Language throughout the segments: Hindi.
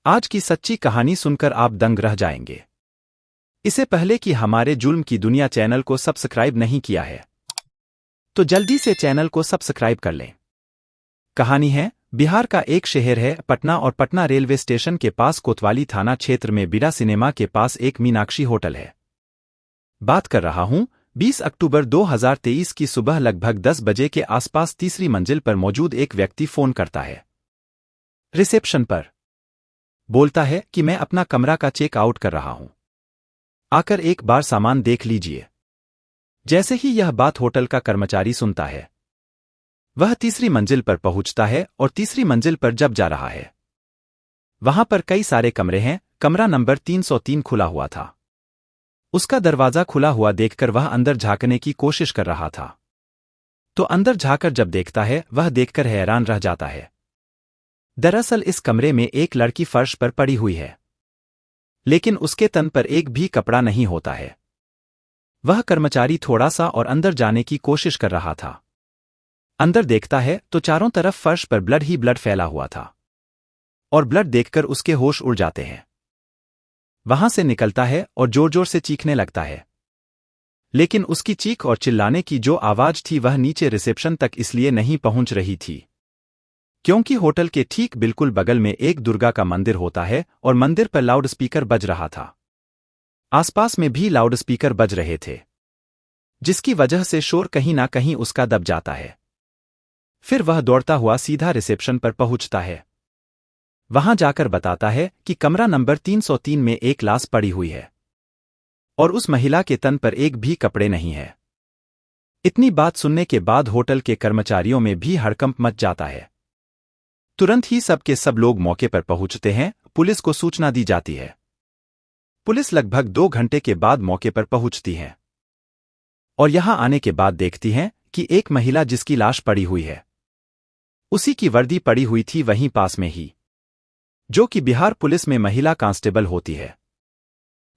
आज की सच्ची कहानी सुनकर आप दंग रह जाएंगे। इससे पहले कि हमारे जुल्म की दुनिया चैनल को सब्सक्राइब नहीं किया है तो जल्दी से चैनल को सब्सक्राइब कर लें। कहानी है, बिहार का एक शहर है पटना और पटना रेलवे स्टेशन के पास कोतवाली थाना क्षेत्र में बिड़ा सिनेमा के पास एक मीनाक्षी होटल है। बात कर रहा हूं 20 अक्टूबर 2023 की सुबह लगभग 10 बजे के आसपास तीसरी मंजिल पर मौजूद एक व्यक्ति फोन करता है। रिसेप्शन पर बोलता है कि मैं अपना कमरा का चेक आउट कर रहा हूं, आकर एक बार सामान देख लीजिए। जैसे ही यह बात होटल का कर्मचारी सुनता है, वह तीसरी मंजिल पर पहुंचता है और तीसरी मंजिल पर जब जा रहा है, वहां पर कई सारे कमरे हैं। कमरा नंबर 303 खुला हुआ था। उसका दरवाजा खुला हुआ देखकर वह अंदर झांकने की कोशिश कर रहा था, तो अंदर झांकर जब देखता है, वह देखकर हैरान रह जाता है। दरअसल इस कमरे में एक लड़की फर्श पर पड़ी हुई है, लेकिन उसके तन पर एक भी कपड़ा नहीं होता है। वह कर्मचारी थोड़ा सा और अंदर जाने की कोशिश कर रहा था। अंदर देखता है तो चारों तरफ फर्श पर ब्लड ही ब्लड फैला हुआ था, और ब्लड देखकर उसके होश उड़ जाते हैं। वहां से निकलता है और जोर जोर से चीखने लगता है, लेकिन उसकी चीख और चिल्लाने की जो आवाज थी वह नीचे रिसेप्शन तक इसलिए नहीं पहुंच रही थी क्योंकि होटल के ठीक बिल्कुल बगल में एक दुर्गा का मंदिर होता है और मंदिर पर लाउडस्पीकर बज रहा था। आसपास में भी लाउडस्पीकर बज रहे थे, जिसकी वजह से शोर कहीं ना कहीं उसका दब जाता है। फिर वह दौड़ता हुआ सीधा रिसेप्शन पर पहुंचता है। वहां जाकर बताता है कि कमरा नंबर 303 में एक लाश पड़ी हुई है और उस महिला के तन पर एक भी कपड़े नहीं है। इतनी बात सुनने के बाद होटल के कर्मचारियों में भी हड़कंप मच जाता है। तुरंत ही सब के सब लोग मौके पर पहुंचते हैं। पुलिस को सूचना दी जाती है। पुलिस लगभग 2 घंटे के बाद मौके पर पहुंचती है और यहां आने के बाद देखती है कि एक महिला जिसकी लाश पड़ी हुई है, उसी की वर्दी पड़ी हुई थी वहीं पास में ही, जो कि बिहार पुलिस में महिला कांस्टेबल होती है।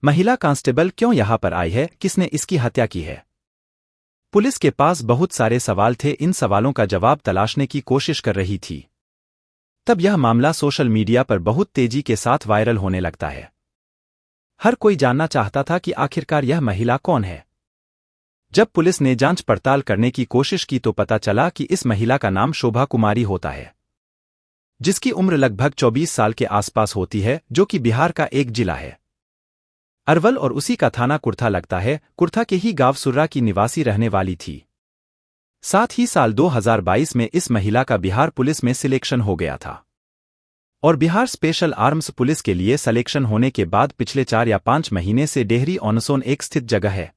महिला कांस्टेबल क्यों यहां पर आई है, किसने इसकी हत्या की है? पुलिस के पास बहुत सारे सवाल थे। इन सवालों का जवाब तलाशने की कोशिश कर रही थी। तब यह मामला सोशल मीडिया पर बहुत तेजी के साथ वायरल होने लगता है। हर कोई जानना चाहता था कि आखिरकार यह महिला कौन है। जब पुलिस ने जांच पड़ताल करने की कोशिश की तो पता चला कि इस महिला का नाम शोभा कुमारी होता है, जिसकी उम्र लगभग 24 साल के आसपास होती है, जो कि बिहार का एक जिला है अरवल और उसी का थाना कुर्था लगता है। कुर्था के ही गांव सुर्रा की निवासी रहने वाली थी। साथ ही साल 2022 में इस महिला का बिहार पुलिस में सिलेक्शन हो गया था और बिहार स्पेशल आर्म्स पुलिस के लिए सिलेक्शन होने के बाद पिछले 4 या 5 महीने से डेहरी ऑनसोन एक स्थित जगह है,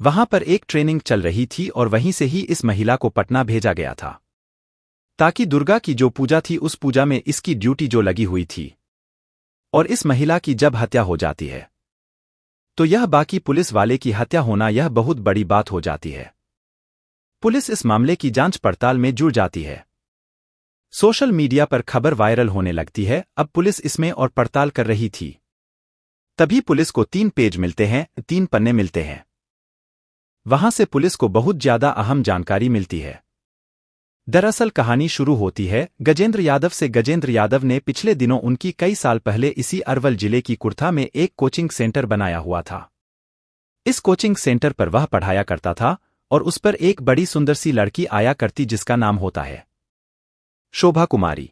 वहां पर एक ट्रेनिंग चल रही थी और वहीं से ही इस महिला को पटना भेजा गया था ताकि दुर्गा की जो पूजा थी उस पूजा में इसकी ड्यूटी जो लगी हुई थी। और इस महिला की जब हत्या हो जाती है तो यह बाकी पुलिस वाले की हत्या होना यह बहुत बड़ी बात हो जाती है। पुलिस इस मामले की जांच पड़ताल में जुड़ जाती है। सोशल मीडिया पर खबर वायरल होने लगती है। अब पुलिस इसमें और पड़ताल कर रही थी। तभी पुलिस को 3 पेज मिलते हैं, 3 पन्ने मिलते हैं। वहां से पुलिस को बहुत ज्यादा अहम जानकारी मिलती है। दरअसल कहानी शुरू होती है गजेंद्र यादव से। गजेंद्र यादव ने पिछले दिनों उनकी कई साल पहले इसी अरवल जिले की कुर्था में एक कोचिंग सेंटर बनाया हुआ था। इस कोचिंग सेंटर पर वह पढ़ाया करता था और उस पर एक बड़ी सुंदर सी लड़की आया करती जिसका नाम होता है शोभा कुमारी।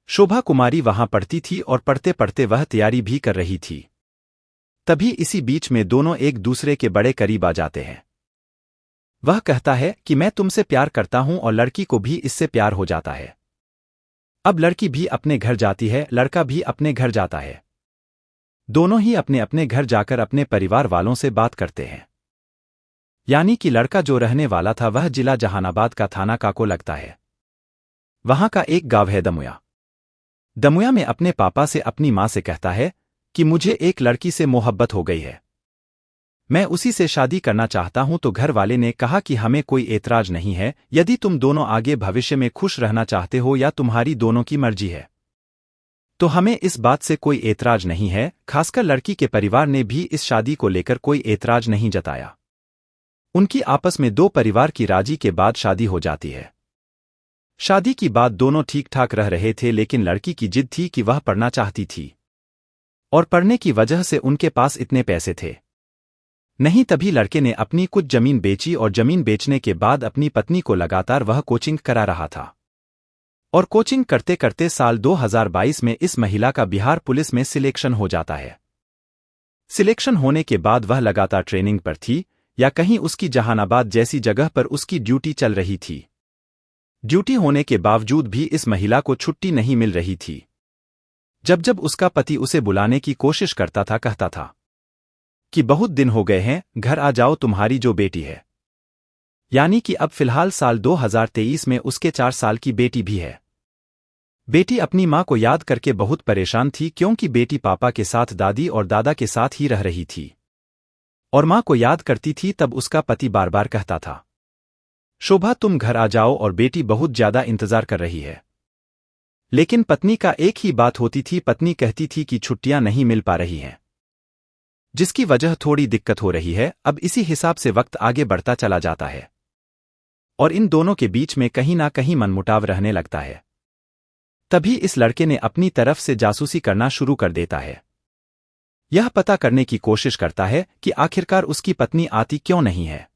शोभा कुमारी वहां पढ़ती थी और पढ़ते पढ़ते वह तैयारी भी कर रही थी। तभी इसी बीच में दोनों एक दूसरे के बड़े करीब आ जाते हैं। वह कहता है कि मैं तुमसे प्यार करता हूं और लड़की को भी इससे प्यार हो जाता है। अब लड़की भी अपने घर जाती है, लड़का भी अपने घर जाता है। दोनों ही अपने अपने घर जाकर अपने परिवार वालों से बात करते हैं। यानी कि लड़का जो रहने वाला था वह जिला जहानाबाद का थाना काको लगता है। वहां का एक गांव है दमुया। दमुया में अपने पापा से अपनी मां से कहता है कि मुझे एक लड़की से मोहब्बत हो गई है, मैं उसी से शादी करना चाहता हूं। तो घर वाले ने कहा कि हमें कोई ऐतराज नहीं है, यदि तुम दोनों आगे भविष्य में खुश रहना चाहते हो या तुम्हारी दोनों की मर्जी है तो हमें इस बात से कोई ऐतराज नहीं है। खासकर लड़की के परिवार ने भी इस शादी को लेकर कोई ऐतराज नहीं जताया। उनकी आपस में 2 परिवार की राजी के बाद शादी हो जाती है। शादी की बात दोनों ठीक ठाक रह रहे थे, लेकिन लड़की की जिद थी कि वह पढ़ना चाहती थी और पढ़ने की वजह से उनके पास इतने पैसे थे नहीं। तभी लड़के ने अपनी कुछ जमीन बेची और जमीन बेचने के बाद अपनी पत्नी को लगातार वह कोचिंग करा रहा था। और कोचिंग करते करते साल 2022 में इस महिला का बिहार पुलिस में सिलेक्शन हो जाता है। सिलेक्शन होने के बाद वह लगातार ट्रेनिंग पर थी, या कहीं उसकी जहानाबाद जैसी जगह पर उसकी ड्यूटी चल रही थी। ड्यूटी होने के बावजूद भी इस महिला को छुट्टी नहीं मिल रही थी। जब जब उसका पति उसे बुलाने की कोशिश करता था, कहता था कि बहुत दिन हो गए हैं, घर आ जाओ, तुम्हारी जो बेटी है। यानी कि अब फिलहाल साल 2023 में उसके 4 साल की बेटी भी है। बेटी अपनी मां को याद करके बहुत परेशान थी, क्योंकि बेटी पापा के साथ दादी और दादा के साथ ही रह रही थी और मां को याद करती थी। तब उसका पति बार बार कहता था, शोभा तुम घर आ जाओ, और बेटी बहुत ज्यादा इंतजार कर रही है। लेकिन पत्नी का एक ही बात होती थी, पत्नी कहती थी कि छुट्टियां नहीं मिल पा रही हैं, जिसकी वजह थोड़ी दिक्कत हो रही है। अब इसी हिसाब से वक्त आगे बढ़ता चला जाता है और इन दोनों के बीच में कहीं ना कहीं मनमुटाव रहने लगता है। तभी इस लड़के ने अपनी तरफ से जासूसी करना शुरू कर देता है। यह पता करने की कोशिश करता है कि आखिरकार उसकी पत्नी आती क्यों नहीं है।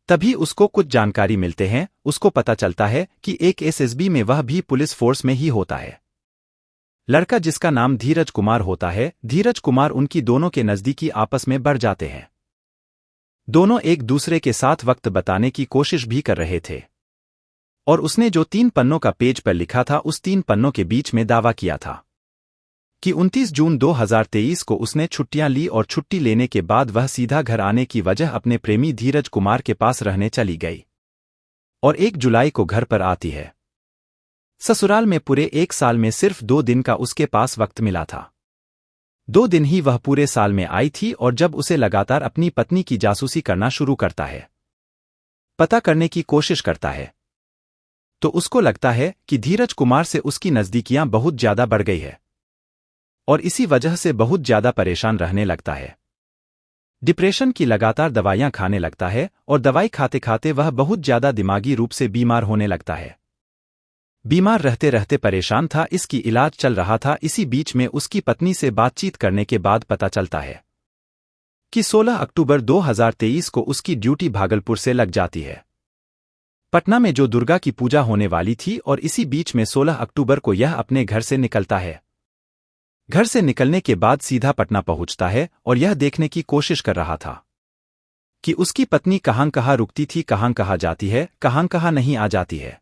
तभी उसको कुछ जानकारी मिलते हैं। उसको पता चलता है कि एक एसएसबी में, वह भी पुलिस फोर्स में ही होता है, लड़का जिसका नाम धीरज कुमार होता है। धीरज कुमार उनकी दोनों के नजदीकी आपस में बढ़ जाते हैं। दोनों एक दूसरे के साथ वक्त बताने की कोशिश भी कर रहे थे और उसने जो 3 पन्नों का पेज पर लिखा था, उस 3 पन्नों के बीच में दावा किया था कि 29 जून 2023 को उसने छुट्टियां ली और छुट्टी लेने के बाद वह सीधा घर आने की वजह अपने प्रेमी धीरज कुमार के पास रहने चली गई और 1 जुलाई को घर पर आती है। ससुराल में पूरे 1 साल में सिर्फ 2 दिन का उसके पास वक्त मिला था। 2 दिन ही वह पूरे साल में आई थी और जब उसे लगातार अपनी पत्नी की जासूसी करना शुरू करता है, पता करने की कोशिश करता है, तो उसको लगता है कि धीरज कुमार से उसकी नज़दीकियां बहुत ज्यादा बढ़ गई है और इसी वजह से बहुत ज्यादा परेशान रहने लगता है। डिप्रेशन की लगातार दवाइयां खाने लगता है और दवाई खाते खाते वह बहुत ज्यादा दिमागी रूप से बीमार होने लगता है। बीमार रहते रहते परेशान था, इसकी इलाज चल रहा था। इसी बीच में उसकी पत्नी से बातचीत करने के बाद पता चलता है कि 16 अक्टूबर 2023 को उसकी ड्यूटी भागलपुर से लग जाती है, पटना में जो दुर्गा की पूजा होने वाली थी। और इसी बीच में 16 अक्टूबर को यह अपने घर से निकलता है। घर से निकलने के बाद सीधा पटना पहुंचता है और यह देखने की कोशिश कर रहा था कि उसकी पत्नी कहां रुकती थी, कहां जाती है, कहां नहीं आ जाती है।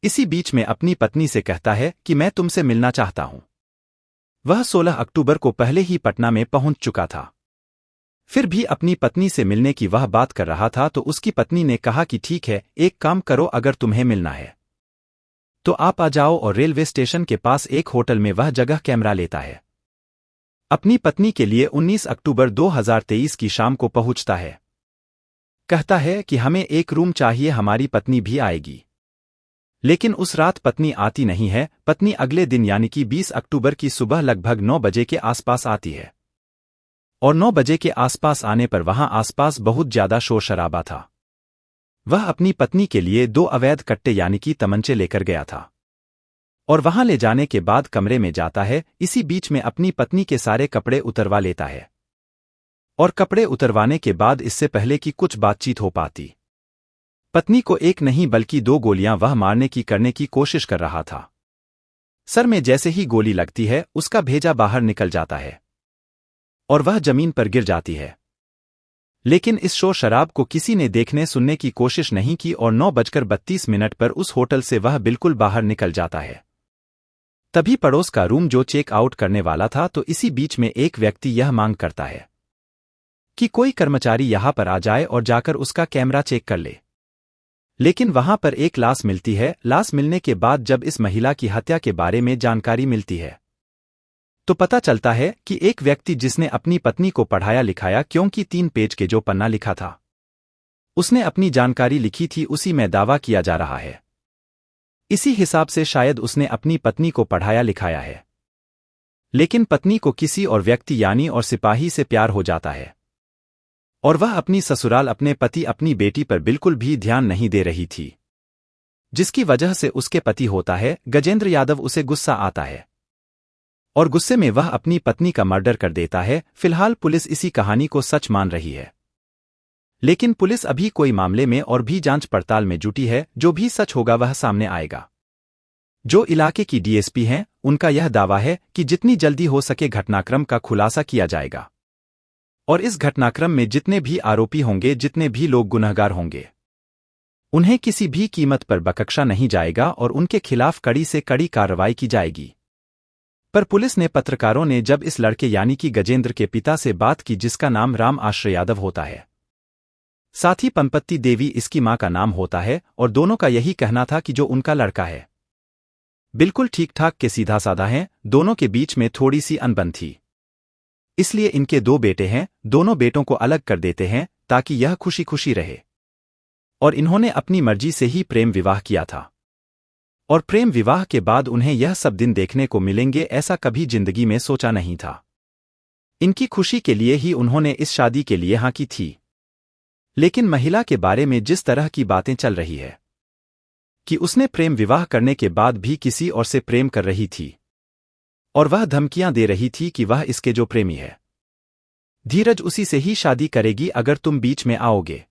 इसी बीच में अपनी पत्नी से कहता है कि मैं तुमसे मिलना चाहता हूं। वह 16 अक्टूबर को पहले ही पटना में पहुंच चुका था, फिर भी अपनी पत्नी से मिलने की वह बात कर रहा था। तो उसकी पत्नी ने कहा कि ठीक है, एक काम करो, अगर तुम्हें मिलना है तो आप आ जाओ। और रेलवे स्टेशन के पास एक होटल में वह जगह कैमरा लेता है। अपनी पत्नी के लिए 19 अक्टूबर 2023 की शाम को पहुंचता है। कहता है कि हमें एक रूम चाहिए, हमारी पत्नी भी आएगी। लेकिन उस रात पत्नी आती नहीं है। पत्नी अगले दिन यानी कि 20 अक्टूबर की सुबह लगभग 9 बजे के आसपास आती है और 9 बजे के आसपास आने पर वहां आसपास बहुत ज्यादा शोर शराबा था। वह अपनी पत्नी के लिए 2 अवैध कट्टे यानी कि तमंचे लेकर गया था और वहां ले जाने के बाद कमरे में जाता है। इसी बीच में अपनी पत्नी के सारे कपड़े उतरवा लेता है और कपड़े उतरवाने के बाद, इससे पहले कि कुछ बातचीत हो पाती, पत्नी को एक नहीं बल्कि 2 गोलियां वह मारने की करने की कोशिश कर रहा था। सर में जैसे ही गोली लगती है, उसका भेजा बाहर निकल जाता है और वह जमीन पर गिर जाती है। लेकिन इस शोर शराब को किसी ने देखने सुनने की कोशिश नहीं की और 9:32 पर उस होटल से वह बिल्कुल बाहर निकल जाता है। तभी पड़ोस का रूम जो चेक आउट करने वाला था, तो इसी बीच में एक व्यक्ति यह मांग करता है कि कोई कर्मचारी यहां पर आ जाए और जाकर उसका कैमरा चेक कर ले। लेकिन वहां पर एक लाश मिलती है। लाश मिलने के बाद जब इस महिला की हत्या के बारे में जानकारी मिलती है, तो पता चलता है कि एक व्यक्ति जिसने अपनी पत्नी को पढ़ाया लिखाया, क्योंकि 3 पेज के जो पन्ना लिखा था उसने अपनी जानकारी लिखी थी, उसी में दावा किया जा रहा है। इसी हिसाब से शायद उसने अपनी पत्नी को पढ़ाया लिखाया है। लेकिन पत्नी को किसी और व्यक्ति यानी और सिपाही से प्यार हो जाता है और वह अपनी ससुराल, अपने पति, अपनी बेटी पर बिल्कुल भी ध्यान नहीं दे रही थी। जिसकी वजह से उसके पति होता है गजेंद्र यादव उसे गुस्सा आता है और गुस्से में वह अपनी पत्नी का मर्डर कर देता है। फिलहाल पुलिस इसी कहानी को सच मान रही है, लेकिन पुलिस अभी कोई मामले में और भी जांच पड़ताल में जुटी है। जो भी सच होगा वह सामने आएगा। जो इलाके की डीएसपी हैं, उनका यह दावा है कि जितनी जल्दी हो सके घटनाक्रम का खुलासा किया जाएगा और इस घटनाक्रम में जितने भी आरोपी होंगे, जितने भी लोग गुनहगार होंगे, उन्हें किसी भी कीमत पर बख्शा नहीं जाएगा और उनके खिलाफ कड़ी से कड़ी कार्रवाई की जाएगी। पर पुलिस ने पत्रकारों ने जब इस लड़के यानी कि गजेंद्र के पिता से बात की, जिसका नाम राम आश्रय यादव होता है, साथ ही पंपत्ति देवी इसकी मां का नाम होता है, और दोनों का यही कहना था कि जो उनका लड़का है बिल्कुल ठीक ठाक के सीधा साधा है। दोनों के बीच में थोड़ी सी अनबन थी, इसलिए इनके 2 बेटे हैं, दोनों बेटों को अलग कर देते हैं ताकि यह खुशी खुशी रहे। और इन्होंने अपनी मर्जी से ही प्रेम विवाह किया था, और प्रेम विवाह के बाद उन्हें यह सब दिन देखने को मिलेंगे, ऐसा कभी जिंदगी में सोचा नहीं था। इनकी खुशी के लिए ही उन्होंने इस शादी के लिए हाँ की थी। लेकिन महिला के बारे में जिस तरह की बातें चल रही है कि उसने प्रेम विवाह करने के बाद भी किसी और से प्रेम कर रही थी, और वह धमकियां दे रही थी कि वह इसके जो प्रेमी है धीरज, उसी से ही शादी करेगी, अगर तुम बीच में आओगे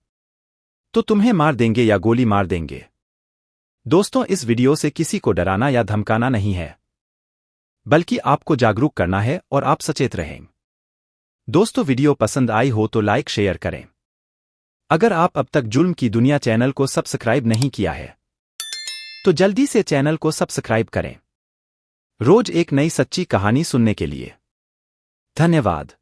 तो तुम्हें मार देंगे या गोली मार देंगे। दोस्तों, इस वीडियो से किसी को डराना या धमकाना नहीं है, बल्कि आपको जागरूक करना है और आप सचेत रहें। दोस्तों, वीडियो पसंद आई हो तो लाइक शेयर करें। अगर आप अब तक जुल्म की दुनिया चैनल को सब्सक्राइब नहीं किया है तो जल्दी से चैनल को सब्सक्राइब करें, रोज एक नई सच्ची कहानी सुनने के लिए। धन्यवाद।